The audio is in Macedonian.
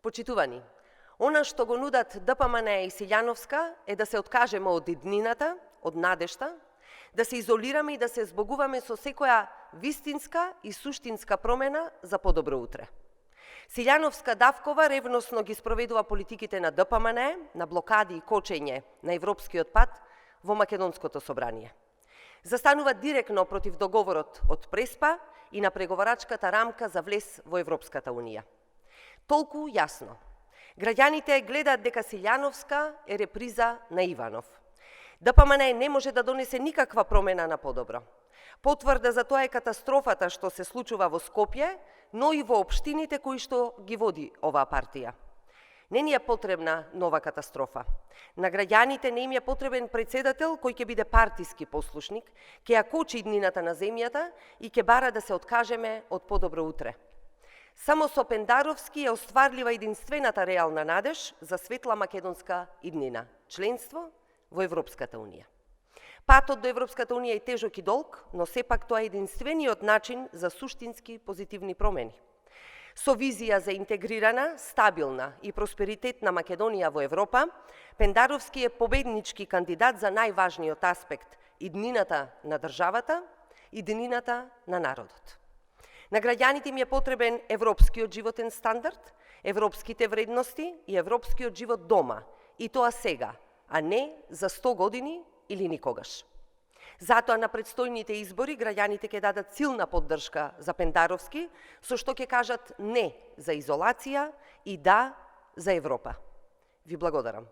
Почитувани, она што го нудат ДПМН и Силјановска е да се откажеме од иднината, од надежта, да се изолираме и да се збогуваме со секоја вистинска и суштинска промена за подобро утре. Силјановска Давкова ревносно ги спроведува политиките на ДПМН, на блокади и кочење на европскиот пат во Македонското собрание. Застанува директно против договорот од Преспа и на преговарачката рамка за влез во Европската Унија. Толку јасно. Граѓаните гледаат дека Силјановска е реприза на Иванов. ДПМН не може да донесе никаква промена на подобро. Потврда за тоа е катастрофата што се случува во Скопје, но и во општините кои што ги води оваа партија. Не ни е потребна нова катастрофа. На граѓаните не им е потребен председател кој ќе биде партиски послушник, ќе ја кочи иднината на земјата и ќе бара да се откажеме од подобро утре. Само со Пендаровски е остварлива единствената реална надеж за светла македонска иднина – членство во Европската Унија. Патот до Европската Унија е тежок и долг, но сепак тоа е единствениот начин за суштински позитивни промени. Со визија за интегрирана, стабилна и просперитетна Македонија во Европа, Пендаровски е победнички кандидат за најважниот аспект – иднината на државата, иднината на народот. На граѓаните им е потребен европскиот животен стандард, европските вредности и европскиот живот дома, и тоа сега, а не за 100 години или никогаш. Затоа на предстојните избори граѓаните ќе дадат силна поддршка за Пендаровски, со што ќе кажат не за изолација и да за Европа. Ви благодарам.